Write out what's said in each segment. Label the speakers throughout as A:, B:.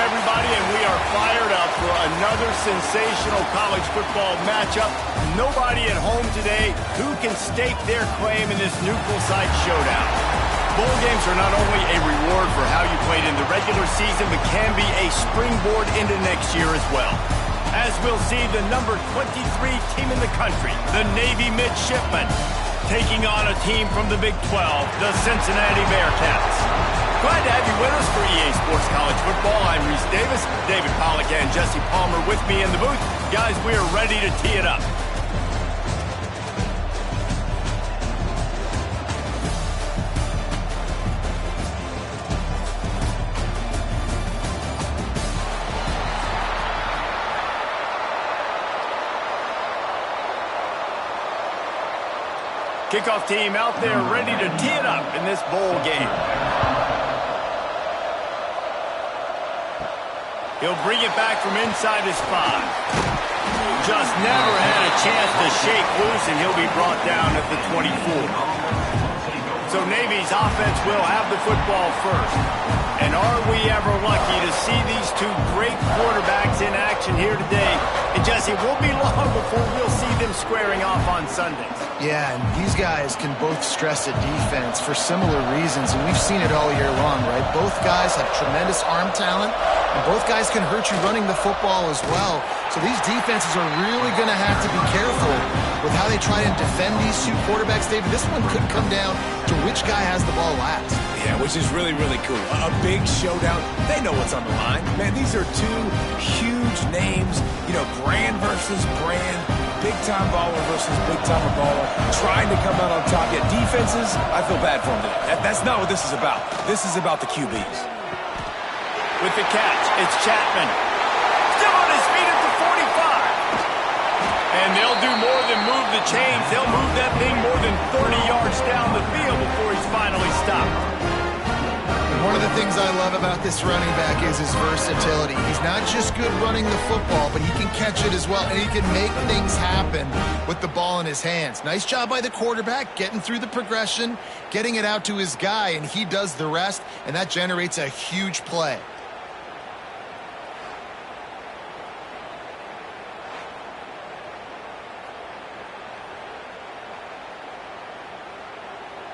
A: everybody, and we are fired up for another sensational college football matchup. Nobody at home today who can stake their claim in this neutral site showdown. Bowl games are not only a reward for how you played in the regular season, but can be a springboard into next year as well. As we'll see the number 23 team in the country, the Navy Midshipmen, taking on a team from the Big 12, the Cincinnati Bearcats. Glad to have you with us for EA Sports College Football. I'm Reese Davis, David Pollack and Jesse Palmer with me in the booth. Guys, we are ready to tee it up. Kickoff team out there ready to tee it up in this bowl game. He'll bring it back from inside his 5. Just never had a chance to shake loose, and he'll be brought down at the 24. So Navy's offense will have the football first. And are we ever lucky to see these two great quarterbacks in action here today? And Jesse, it won't be long before we'll see them squaring off on Sundays.
B: Yeah, and these guys can both stress a defense for similar reasons, and we've seen it all year long, right? Both guys have tremendous arm talent, and both guys can hurt you running the football as well. So these defenses are really going to have to be careful with how they try and defend these two quarterbacks, David. This one could come down to which guy has the ball last.
C: Yeah, which is really, really cool. A big showdown. They know what's on the line. Man, these are two huge names. You know, brand versus brand. Big-time baller versus big-time baller. Trying to come out on top. Yet defenses, I feel bad for them today. That's not what this is about. This is about the QBs.
A: With the catch, it's Chapman. Still on his feet at the 45. And they'll do more than move the chains. They'll move that thing more than 30 yards down the field before he's finally stopped.
B: One of the things I love about this running back is his versatility. He's not just good running the football, but he can catch it as well, and he can make things happen with the ball in his hands. Nice job by the quarterback, getting through the progression, getting it out to his guy, and he does the rest, and that generates a huge play.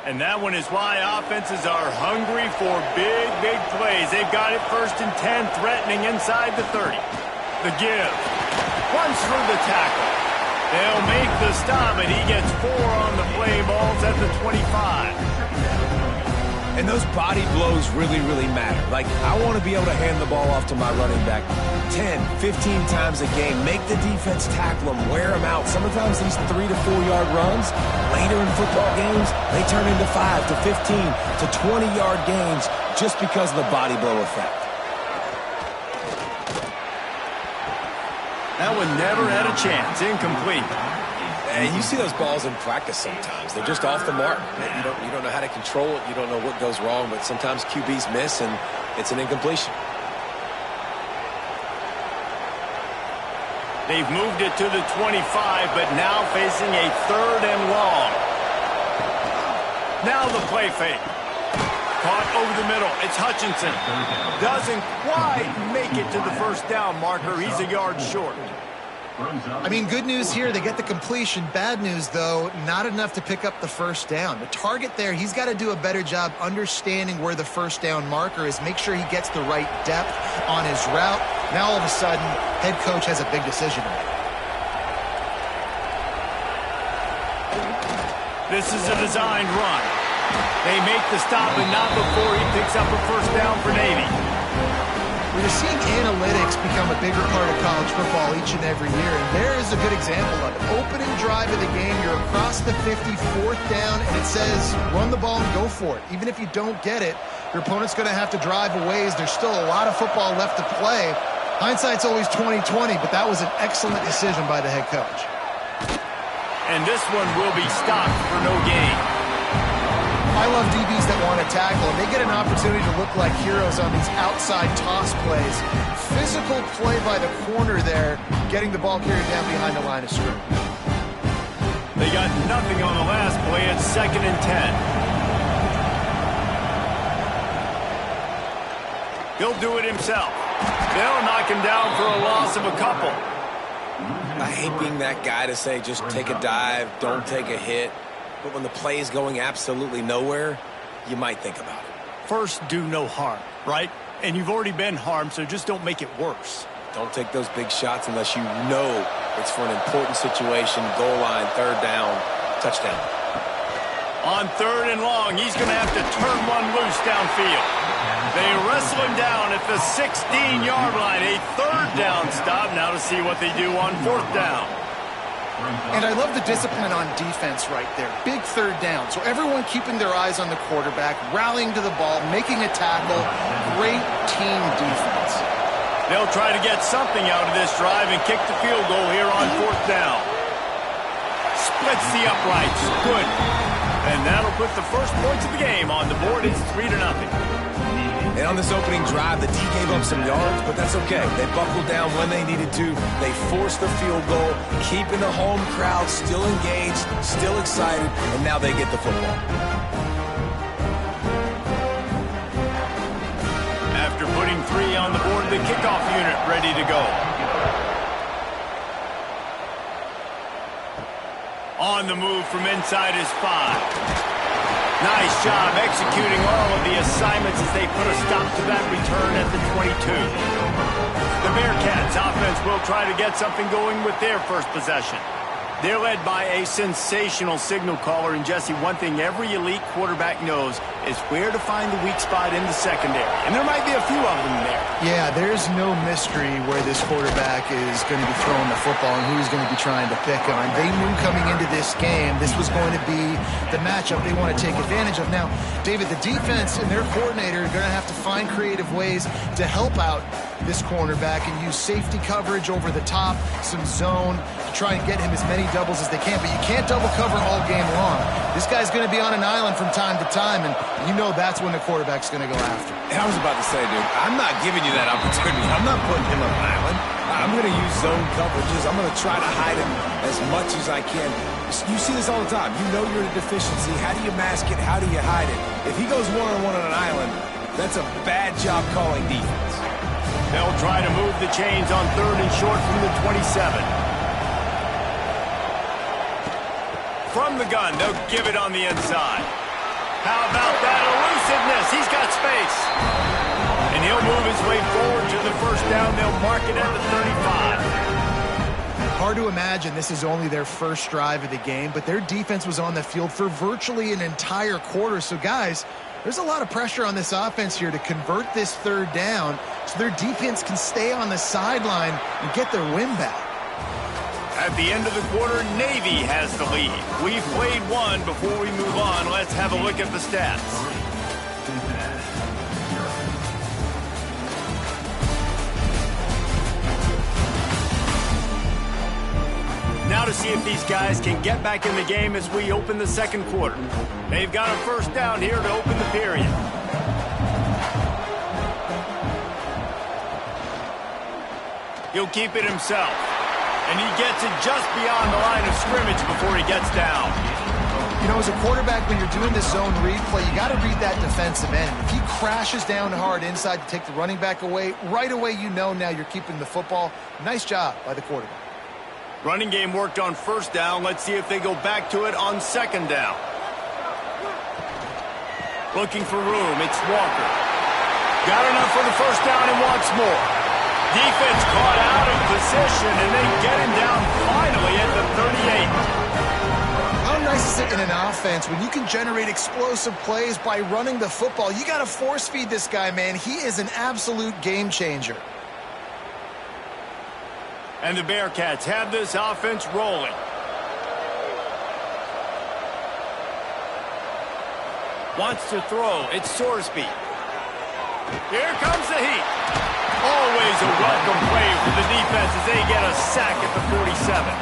A: And that one is why offenses are hungry for big, big plays. They've got it 1st and 10, threatening inside the 30. The give. Runs through the tackle. They'll make the stop, and he gets 4 on the play balls at the 25.
C: And those body blows really, really matter. Like, I want to be able to hand the ball off to my running back 10, 15 times a game. Make the defense tackle them, wear them out. Sometimes these 3 to 4 yard runs, later in football games, they turn into 5 to 15 to 20 yard gains just because of the body blow effect.
A: That one never had a chance. Incomplete.
C: And you see those balls in practice sometimes. They're just off the mark. You don't know how to control it. You don't know what goes wrong, but sometimes QBs miss, and it's an incompletion.
A: They've moved it to the 25, but now facing a 3rd and long. Now the play fake. Caught over the middle. It's Hutchinson. Doesn't quite make it to the 1st down marker. He's a yard short.
B: I mean, good news here, they get the completion. Bad news, though, not enough to pick up the 1st down. The target there, he's got to do a better job understanding where the 1st down marker is, make sure he gets the right depth on his route. Now, all of a sudden, head coach has a big decision to make.
A: This is a designed run. They make the stop, but not before he picks up a 1st down for Navy.
B: We're seeing analytics become a bigger part of college football each and every year, and there is a good example of it. Opening drive of the game, you're across the 50, 4th down, and it says run the ball and go for it. Even if you don't get it, your opponent's going to have to drive a ways. There's still a lot of football left to play. Hindsight's always 20/20, but that was an excellent decision by the head coach.
A: And this one will be stopped for no gain.
B: I love DBs that want to tackle, and they get an opportunity to look like heroes on these outside toss plays. Physical play by the corner there, getting the ball carried down behind the line of scrimmage.
A: They got nothing on the last play. It's 2nd and 10. He'll do it himself. They'll knock him down for a loss of a couple.
C: I hate being that guy to say just take a dive, don't take a hit. But when the play is going absolutely nowhere, you might think about it.
A: First, do no harm, right? And you've already been harmed, so just don't make it worse.
C: Don't take those big shots unless you know it's for an important situation, goal line, third down, touchdown.
A: On 3rd and long, he's going to have to turn one loose downfield. They wrestle him down at the 16-yard line. A 3rd down stop. Now to see what they do on 4th down.
B: And I love the discipline on defense right there. Big 3rd down. So everyone keeping their eyes on the quarterback, rallying to the ball, making a tackle. Great team defense.
A: They'll try to get something out of this drive and kick the field goal here on 4th down. Splits the uprights. Good. And that'll put the first points of the game on the board. It's 3-0.
C: And on this opening drive, the D gave up some yards, but that's okay. They buckled down when they needed to. They forced the field goal, keeping the home crowd still engaged, still excited, and now they get the football.
A: After putting 3 on the board, the kickoff unit ready to go. On the move from inside his 5. Nice job executing all of the assignments as they put a stop to that return at the 22. The Bearcats offense will try to get something going with their first possession. They're led by a sensational signal caller, and Jesse, one thing every elite quarterback knows is where to find the weak spot in the secondary. And there might be a few of them there.
B: Yeah, there's no mystery where this quarterback is going to be throwing the football and who he's going to be trying to pick on. They knew coming into this game this was going to be the matchup they want to take advantage of. Now, David, the defense and their coordinator are going to have to find creative ways to help out this cornerback and use safety coverage over the top, some zone, to try and get him as many doubles as they can. But you can't double cover all game long. This guy's going to be on an island from time to time, and you know that's when the quarterback's going to go after.
C: I was about to say, dude, I'm not giving you that opportunity. I'm not putting him on an island. I'm going to use zone coverages. I'm going to try to hide him as much as I can. You see this all the time. You know you're in a deficiency. How do you mask it? How do you hide it? If he goes one-on-one on an island, that's a bad job calling defense.
A: They'll try to move the chains on 3rd and short from the 27. From the gun, they'll give it on the inside. How about that elusiveness? He's got space. And he'll move his way forward to the first down. They'll mark it at the 35.
B: Hard to imagine this is only their first drive of the game, but their defense was on the field for virtually an entire quarter. So, guys, there's a lot of pressure on this offense here to convert this 3rd down so their defense can stay on the sideline and get their win back.
A: At the end of the quarter, Navy has the lead. We've played one. Before we move on, let's have a look at the stats. Now to see if these guys can get back in the game as we open the second quarter. They've got a first down here to open the period. He'll keep it himself. And he gets it just beyond the line of scrimmage before he gets down.
B: You know, as a quarterback, when you're doing the zone read play, you got to read that defensive end. If he crashes down hard inside to take the running back away, right away you know now you're keeping the football. Nice job by the quarterback.
A: Running game worked on first down. Let's see if they go back to it on second down. Looking for room. It's Walker. Got enough for the first down and wants more. Defense caught out of position, and they get him down finally at the 38.
B: How nice is it in an offense when you can generate explosive plays by running the football? You got to force feed this guy, man. He is an absolute game changer.
A: And the Bearcats have this offense rolling. Wants to throw. It's Sorsby. Here comes the heat. Always a welcome play for the defense as they get a sack at the 47.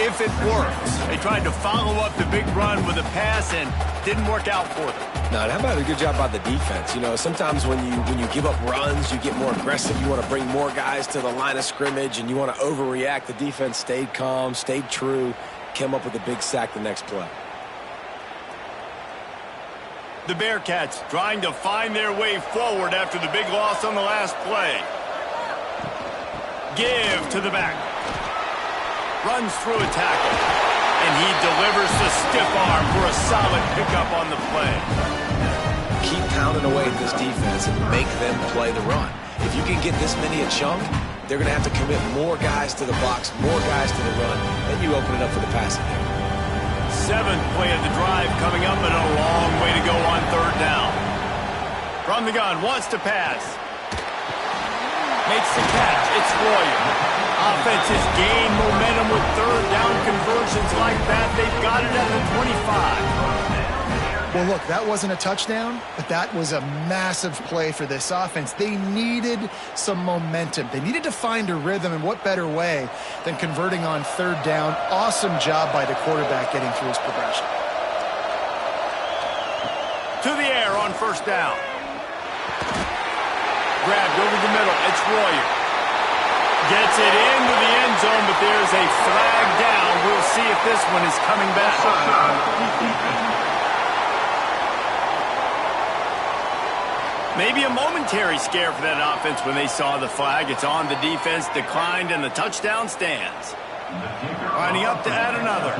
A: If it works. They tried to follow up the big run with a pass and didn't work out for them.
C: No, how about a good job by the defense? You know, sometimes when you give up runs, you get more aggressive. You want to bring more guys to the line of scrimmage, and you want to overreact. The defense stayed calm, stayed true, came up with a big sack the next play.
A: The Bearcats trying to find their way forward after the big loss on the last play. Give to the back. Runs through a tackle. And he delivers the stiff arm for a solid pickup on the play.
C: Keep pounding away at this defense and make them play the run. If you can get this many a chunk, they're going to have to commit more guys to the box, more guys to the run, then you open it up for the passing game.
A: 7th play of the drive coming up, and a long way to go on 3rd down. From the gun, wants to pass. Makes the catch. It's Royer. Offense has gained momentum with 3rd down conversions like that. They've got it at the 25.
B: Well, look, that wasn't a touchdown, but that was a massive play for this offense. They needed some momentum. They needed to find a rhythm, and what better way than converting on 3rd down. Awesome job by the quarterback getting through his progression.
A: To the air on 1st down. Grabbed over the middle. It's Royer. Gets it into the end zone, but there's a flag down. We'll see if this one is coming back. Maybe a momentary scare for that offense when they saw the flag. It's on the defense, declined, and the touchdown stands. Lining up to add another.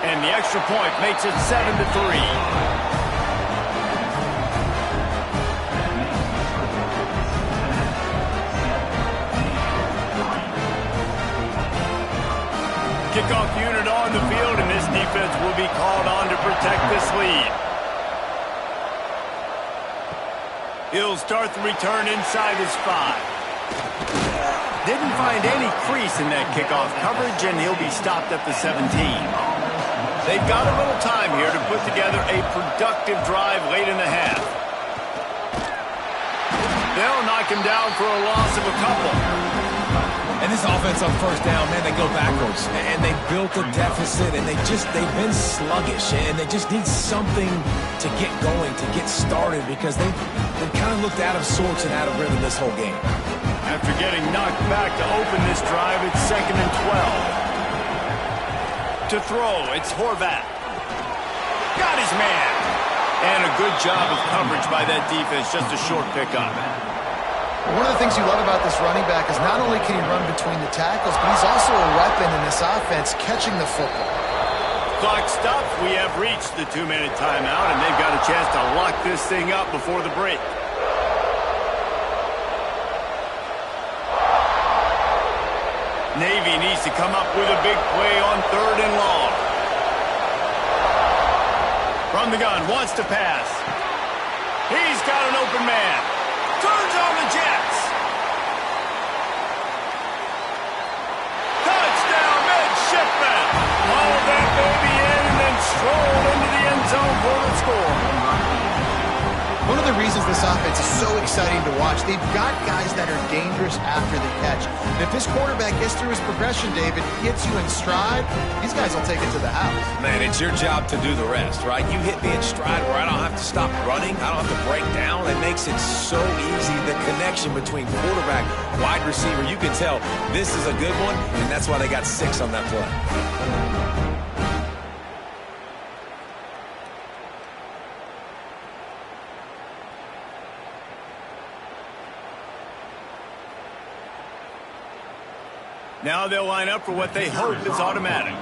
A: And the extra point makes it 7-3. Kickoff unit on the field, and this defense will be called on to protect this lead. He'll start the return inside his 5. Didn't find any crease in that kickoff coverage, and he'll be stopped at the 17. They've got a little time here to put together a productive drive late in the half. They'll knock him down for a loss of a couple.
C: And this offense on 1st down, man, they go backwards. And they built a deficit, and they've been sluggish. And they just need something to get going, to get started, because they've kind of looked out of sorts and out of rhythm this whole game.
A: After getting knocked back to open this drive, it's 2nd and 12. To throw, it's Horvat. Got his man. And a good job of coverage by that defense, just a short pickup.
B: One of the things you love about this running back is not only can he run between the tackles, but he's also a weapon in this offense catching the football.
A: Clock stopped. We have reached the 2-minute timeout, and they've got a chance to lock this thing up before the break. Navy needs to come up with a big play on 3rd and long. From the gun, wants to pass. He's got an open man. Turns on the Jets. Touchdown, midshipman. Hauled that baby in and then strolled into the end zone for the score.
B: One of the reasons this offense is so exciting to watch, they've got guys that are dangerous after the catch. And if this quarterback gets through his progression, David, gets you in stride, these guys will take it to the house.
C: Man, it's your job to do the rest, right? You hit me in stride where I don't have to stop running. I don't have to break down. It makes it so easy. The connection between quarterback, wide receiver, you can tell this is a good one, and that's why they got 6 on that play.
A: Now they'll line up for what they hope is automatic.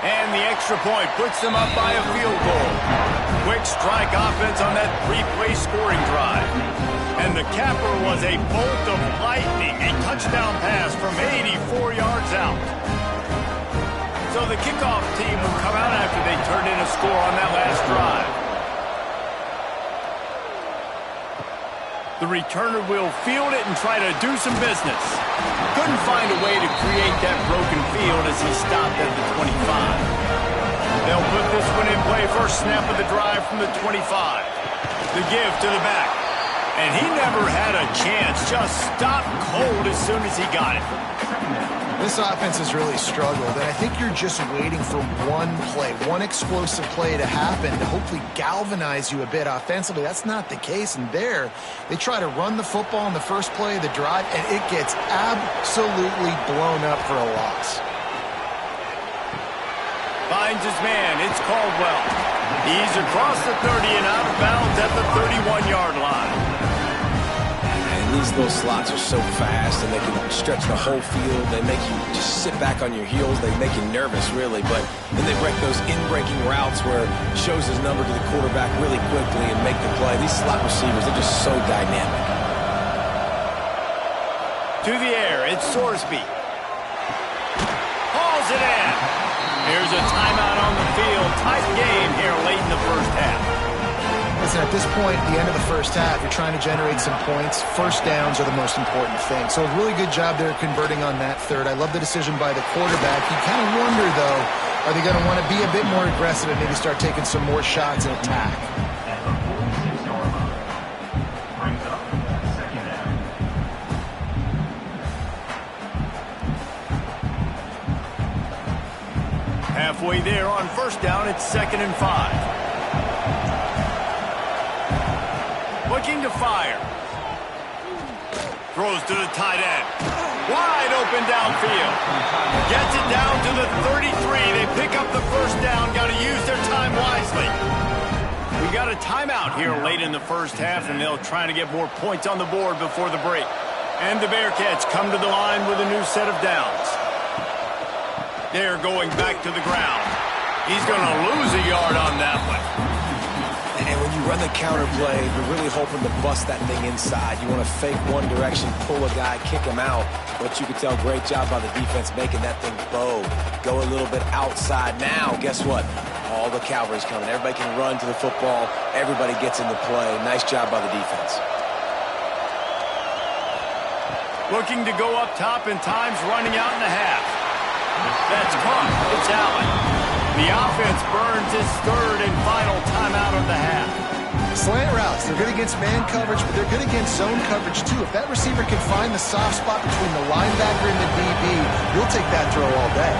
A: And the extra point puts them up by a field goal. Quick strike offense on that 3-play scoring drive. And the capper was a bolt of lightning, a touchdown pass from 84 yards out. So the kickoff team will come out after they turned in a score on that last drive. The returner will field it and try to do some business. Couldn't find a way to create that broken field as he stopped at the 25. They'll put this one in play. First snap of the drive from the 25. The give to the back. And he never had a chance. Just stopped cold as soon as he got it.
B: This offense has really struggled, and I think you're just waiting for one play, one explosive play to happen to hopefully galvanize you a bit offensively. That's not the case, and there, they try to run the football in the first play of the drive, and it gets absolutely blown up for a loss.
A: Finds his man. It's Caldwell. He's across the 30 and out of bounds at the 31-yard line.
C: These little slots are so fast, and they can stretch the whole field. They make you just sit back on your heels. They make you nervous, really. But then they break those in-breaking routes where it shows his number to the quarterback really quickly and make the play. These slot receivers, they're just so dynamic.
A: To the air, it's Sorsby. Hauls it in. Here's a timeout on the field. Tight game here late in the first half.
B: Listen, at this point, at the end of the first half, you're trying to generate some points. First downs are the most important thing. So a really good job there converting on that third. I love the decision by the quarterback. You kind of wonder, though, are they going to want to be a bit more aggressive and maybe start taking some more shots and attack?
A: Halfway there on first down, it's 2nd and 5. Looking to fire. Throws to the tight end. Wide open downfield. Gets it down to the 33. They pick up the first down. Got to use their time wisely. We got a timeout here late in the first half, and they'll try to get more points on the board before the break. And the Bearcats come to the line with a new set of downs. They're going back to the ground. He's going to lose a yard on that one.
C: And when you run the counter play, you're really hoping to bust that thing inside. You want to fake one direction, pull a guy, kick him out. But you can tell, great job by the defense making that thing bow. Go a little bit outside. Now, guess what? All the cavalry's coming. Everybody can run to the football. Everybody gets into play. Nice job by the defense.
A: Looking to go up top, and time's running out in the half. That's caught. It's Allen. The offense burns its third and final timeout of the half.
B: Slant routes, they're good against man coverage, but they're good against zone coverage too. If that receiver can find the soft spot between the linebacker and the DB, you'll take that throw all day.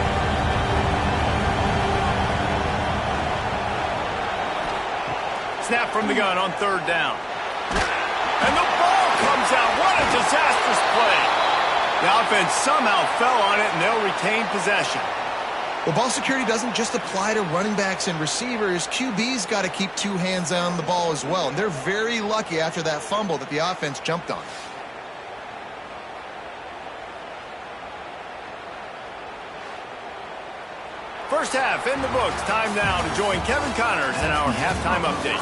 A: Snap from the gun on third down. And the ball comes out. What a disastrous play. The offense somehow fell on it, and they'll retain possession.
B: Well, ball security doesn't just apply to running backs and receivers. QB's got to keep two hands on the ball as well. And they're very lucky after that fumble that the offense jumped on.
A: First half in the books. Time now to join Kevin Connors in our halftime update.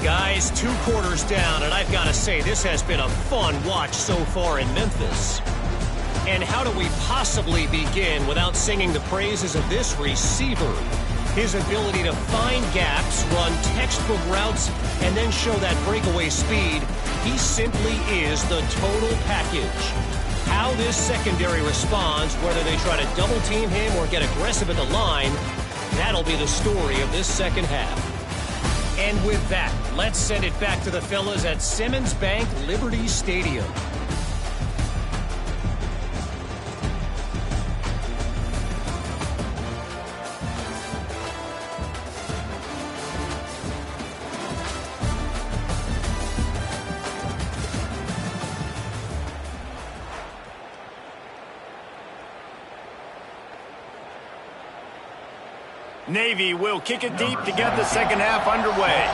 D: Guys, 2 quarters down, and I've got to say, this has been a fun watch so far in Memphis. And how do we possibly begin without singing the praises of this receiver? His ability to find gaps, run textbook routes, and then show that breakaway speed. He simply is the total package. How this secondary responds, whether they try to double team him or get aggressive at the line, that'll be the story of this second half. And with that, let's send it back to the fellas at Simmons Bank Liberty Stadium.
A: Navy will kick it deep to get the second half underway.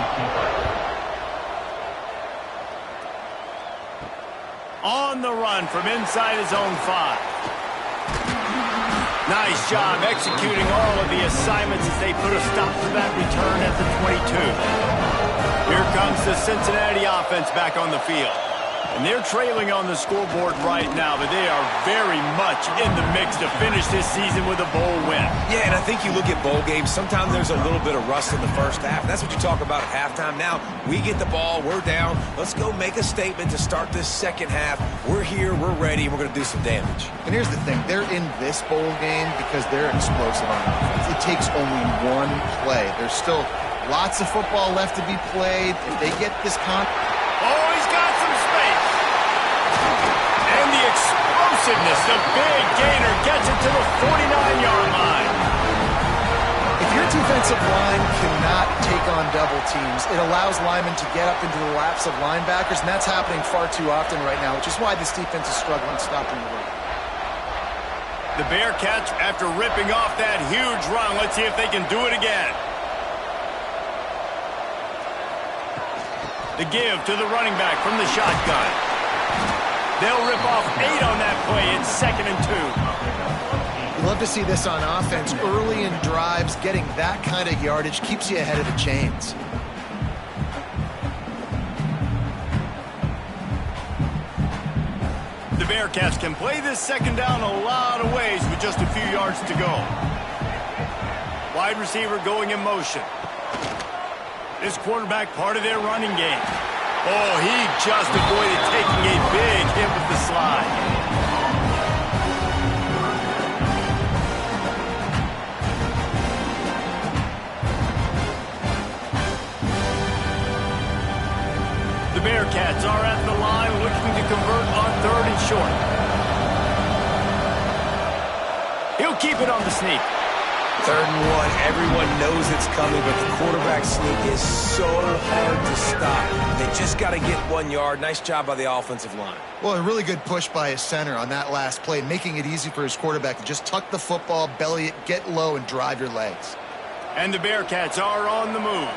A: On the run from inside his own 5. Nice job executing all of the assignments as they put a stop to that return at the 22. Here comes the Cincinnati offense back on the field. And they're trailing on the scoreboard right now, but they are very much in the mix to finish this season with a bowl win.
C: Yeah, and I think you look at bowl games, sometimes there's a little bit of rust in the first half. That's what you talk about at halftime. Now, we get the ball, we're down. Let's go make a statement to start this second half. We're here, we're ready, and we're going to do some damage.
B: And here's the thing. They're in this bowl game because they're explosive on offense. It takes only one play. There's still lots of football left to be played. If they get this
A: Oh, he's got some space. And the explosiveness, the big gainer gets it to the 49-yard line.
B: If your defensive line cannot take on double teams, it allows linemen to get up into the laps of linebackers, and that's happening far too often right now, which is why this defense is struggling stopping the run.
A: The Bearcats, after ripping off that huge run, let's see if they can do it again. The give to the running back from the shotgun. They'll rip off 8 on that play. It's 2nd and 2.
B: You love to see this on offense. Early in drives, getting that kind of yardage keeps you ahead of the chains.
A: The Bearcats can play this second down a lot of ways with just a few yards to go. Wide receiver going in motion. This quarterback part of their running game. Oh, he just avoided taking a big hit with the slide. The Bearcats are at the line looking to convert on 3rd and short. He'll keep it on the sneak.
C: 3rd and 1, everyone knows it's coming, but the quarterback sneak is so hard to stop. They just got to get 1 yard. Nice job by the offensive line.
B: Well, a really good push by his center on that last play, making it easy for his quarterback to just tuck the football, belly it, get low, and drive your legs.
A: And the Bearcats are on the move.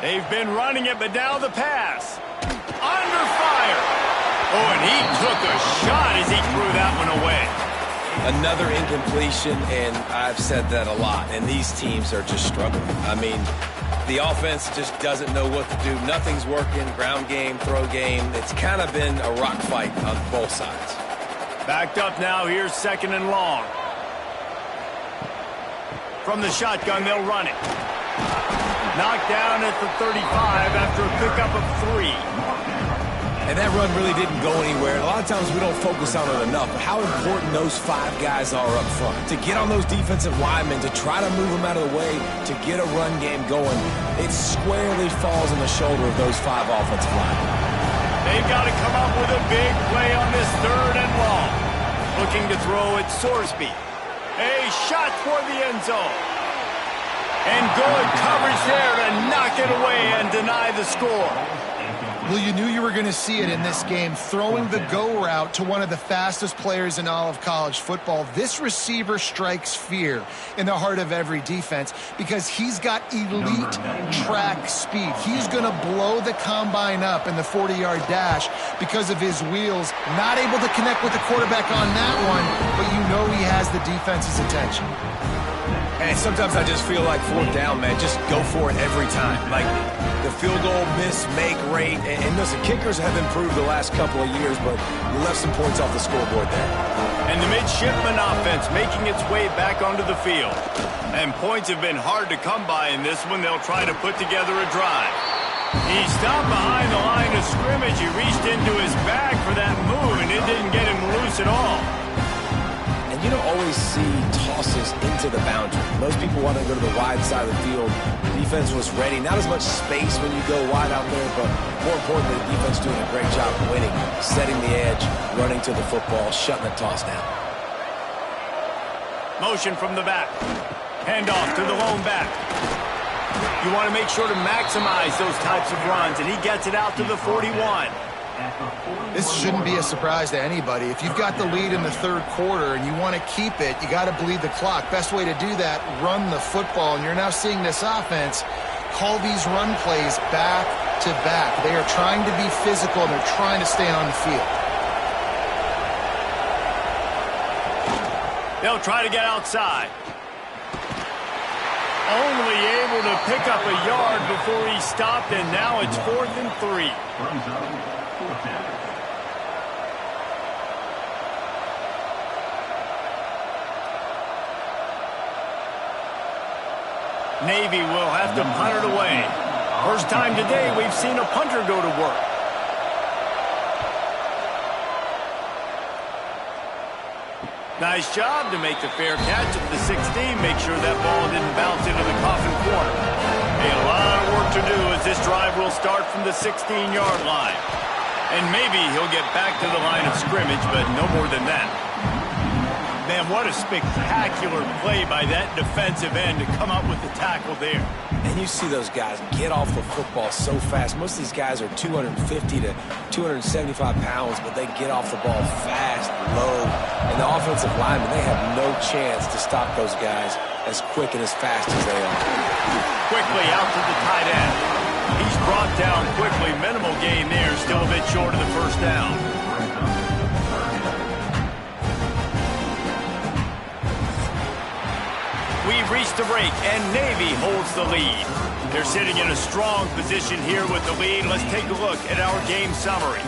A: They've been running it, but now the pass. Under fire. Oh, and he took a shot as he threw that one away.
C: Another incompletion, and I've said that a lot, and these teams are just struggling. I mean, the offense just doesn't know what to do. Nothing's working, ground game, throw game. It's kind of been a rock fight on both sides.
A: Backed up now, here's 2nd and long. From the shotgun, they'll run it. Knocked down at the 35 after a pickup of 3.
C: And that run really didn't go anywhere. A lot of times we don't focus on it enough, but how important those 5 guys are up front. To get on those defensive linemen, to try to move them out of the way, to get a run game going, it squarely falls on the shoulder of those 5 offensive linemen.
A: They've got to come up with a big play on this 3rd and long. Looking to throw it, Sorsby. A shot toward the end zone. And good coverage there to knock it away and deny the score.
B: Well, you knew you were going to see it in this game, throwing the go route to one of the fastest players in all of college football. This receiver strikes fear in the heart of every defense because he's got elite track speed. He's going to blow the combine up in the 40-yard dash because of his wheels. Not able to connect with the quarterback on that one, but you know he has the defense's attention.
C: And sometimes I just feel like 4th down, man, just go for it every time. Like the field goal miss, make rate. And listen, kickers have improved the last couple of years, but you left some points off the scoreboard there.
A: And the midshipman offense making its way back onto the field. And points have been hard to come by in this one. They'll try to put together a drive. He stopped behind the line of scrimmage. He reached into his bag for that move, and it didn't get him loose at all.
C: You don't always see tosses into the boundary. Most people want to go to the wide side of the field. Defense was ready. Not as much space when you go wide out there, but more importantly, the defense doing a great job of winning, setting the edge, running to the football, shutting the toss down.
A: Motion from the back. Handoff to the lone back. You want to make sure to maximize those types of runs, and he gets it out to the 41.
B: This shouldn't be a surprise to anybody. If you've got the lead in the 3rd quarter and you want to keep it, you got to bleed the clock. Best way to do that, run the football. And you're now seeing this offense call these run plays back to back. They are trying to be physical, and they're trying to stay on the field.
A: They'll try to get outside. Only able to pick up a yard before he stopped, and now it's 4th and 3. Navy will have to punt it away. First time today we've seen a punter go to work. Nice job to make the fair catch at the 16. Make sure that ball didn't bounce into the coffin corner. A lot of work to do as this drive will start from the 16-yard line. And maybe he'll get back to the line of scrimmage, but no more than that. Man, what a spectacular play by that defensive end to come up with the tackle there.
C: And you see those guys get off the football so fast. Most of these guys are 250 to 275 pounds, but they get off the ball fast, low. And the offensive linemen, they have no chance to stop those guys as quick and as fast as they are.
A: Quickly out to the tight end. He's brought down quickly. Minimal gain there, still a bit short of the first down. We've reached the break, and Navy holds the lead. They're sitting in a strong position here with the lead. Let's take a look at our game summary.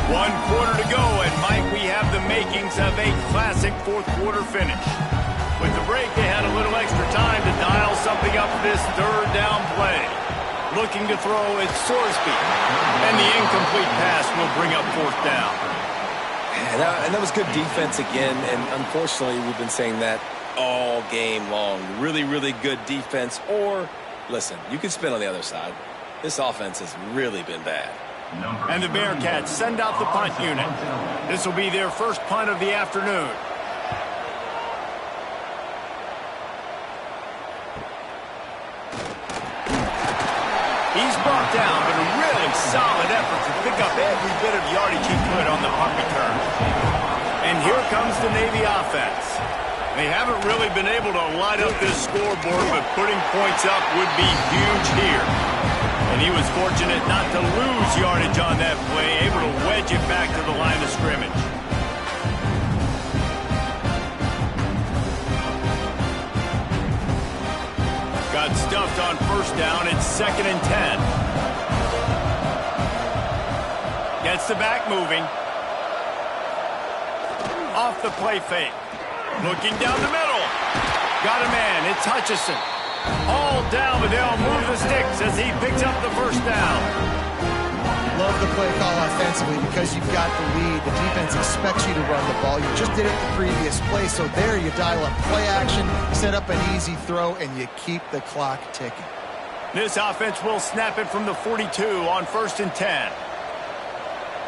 A: One quarter to go, and Mike, we have the makings of a classic fourth-quarter finish. With the break, they had a little extra time to dial something up this third down play. Looking to throw at Sorsby. And the incomplete pass will bring up 4th down.
C: And that was good defense again, and unfortunately we've been saying that all game long. Really, really good defense. Or, listen, you can spin on the other side. This offense has really been bad.
A: And the Bearcats send out the punt unit. This will be their first punt of the afternoon. He's brought down, but a really solid effort to pick up every bit of yardage he could on the punt return. And here comes the Navy offense. They haven't really been able to light up this scoreboard, but putting points up would be huge here. And he was fortunate not to lose yardage on that play, able to wedge it back to the line of scrimmage. Got stuffed on first down. It's 2nd and 10. Gets the back moving. Off the play fake. Looking down the middle. Got a man. It's Hutchison. All down, but they'll move the sticks as he picks up the first down.
B: Love the play call offensively because you've got the lead. The defense expects you to run the ball. You just did it the previous play, so there you dial up play action, set up an easy throw, and you keep the clock ticking.
A: This offense will snap it from the 42 on 1st and 10.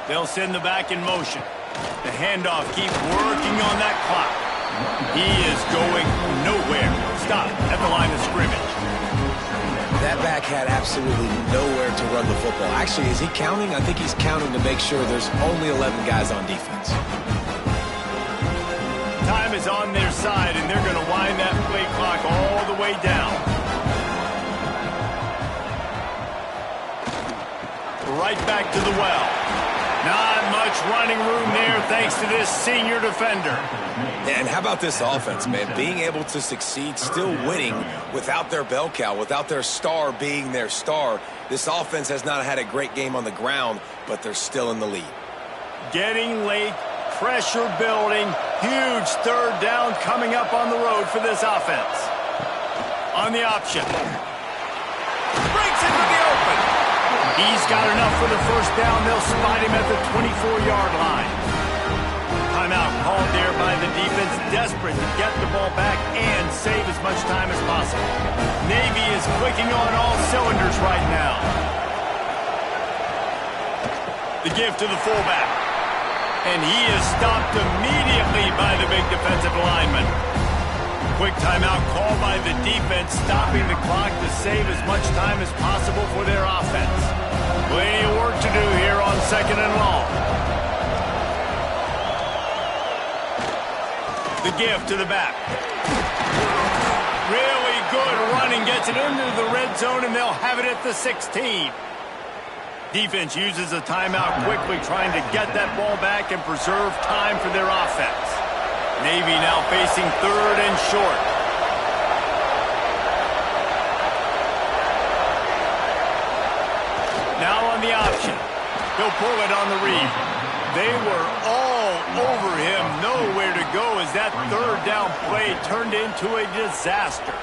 A: They'll send the back in motion. The handoff keeps working on that clock. He is going nowhere. Stop at the line of scrimmage.
C: That back had absolutely nowhere to run the football. Actually, is he counting? I think he's counting to make sure there's only 11 guys on defense.
A: Time is on their side, and they're going to wind that play clock all the way down. Right back to the well. Not much running room there thanks to this senior defender.
C: And how about this offense, man? Being able to succeed, still winning without their bell cow, without their star being their star. This offense has not had a great game on the ground, but they're still in the lead.
A: Getting late, pressure building, huge third down coming up on the road for this offense. On the option. Breaks into the open. He's got enough for the first down. They'll spot him at the 24-yard line. Timeout called there by the defense, desperate to get the ball back and save as much time as possible. Navy is clicking on all cylinders right now. The give to the fullback. And he is stopped immediately by the big defensive lineman. Quick timeout called by the defense, stopping the clock to save as much time as possible for their offense. Plenty of work to do here on 2nd and long. The give to the back. Really good running, gets it into the red zone, and they'll have it at the 16. Defense uses a timeout quickly, trying to get that ball back and preserve time for their offense. Navy now facing 3rd and short. Now on the option. He'll pull it on the read. They were all over him. Nowhere to go as that 3rd down play turned into a disaster.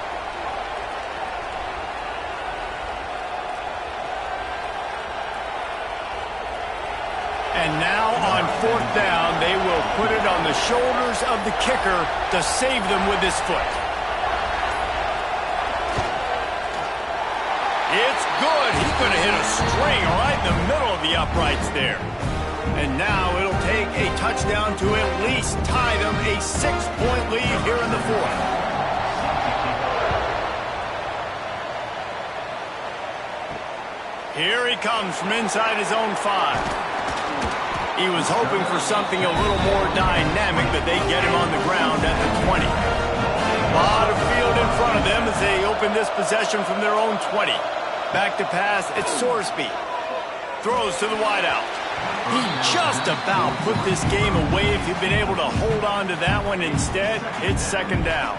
A: And now on 4th down, they will put it on the shoulders of the kicker to save them with his foot. It's good. He's going to hit a string right in the middle of the uprights there. And now it'll take a touchdown to at least tie them a 6-point lead here in the 4th. Here he comes from inside his own 5. He was hoping for something a little more dynamic, but they get him on the ground at the 20. A lot of field in front of them as they open this possession from their own 20. Back to pass, it's Sorsby. Throws to the wideout. He just about put this game away if he'd been able to hold on to that one. Instead, it's 2nd down.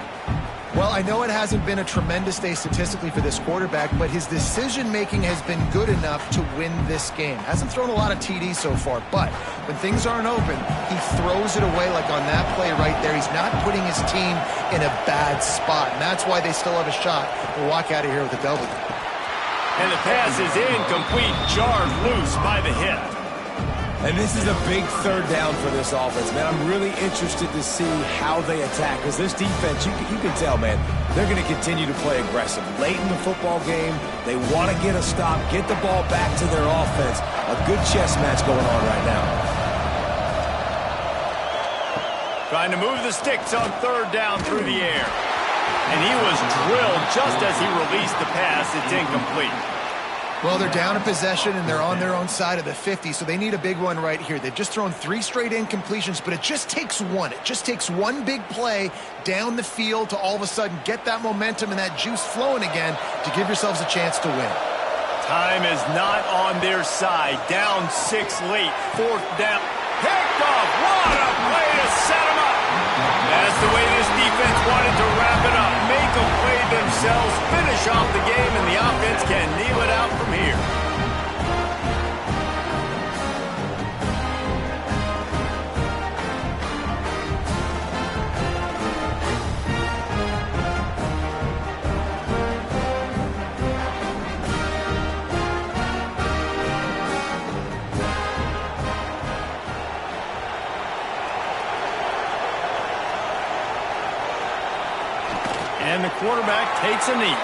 B: Well, I know it hasn't been a tremendous day statistically for this quarterback, but his decision-making has been good enough to win this game. Hasn't thrown a lot of TDs so far, but when things aren't open, he throws it away like on that play right there. He's not putting his team in a bad spot, and that's why they still have a shot to walk out of here with a W.
A: And the pass is incomplete, jarred loose by the hip.
C: And this is a big 3rd down for this offense, man. I'm really interested to see how they attack, because this defense, you can tell, man, they're going to continue to play aggressive. Late in the football game, they want to get a stop, get the ball back to their offense. A good chess match going on right now.
A: Trying to move the sticks on 3rd down through the air. And he was drilled just as he released the pass. It's incomplete.
B: Well, they're down in possession, and they're on their own side of the 50, so they need a big one right here. They've just thrown 3 straight incompletions, but it just takes one. It just takes one big play down the field to all of a sudden get that momentum and that juice flowing again to give yourselves a chance to win.
A: Time is not on their side. Down 6 late. 4th down. Picked off. What a play to set them up. That's the way this defense wanted to wrap it up. Make a play themselves, finish off the game, and the offense can kneel it out from here. And the quarterback takes a knee.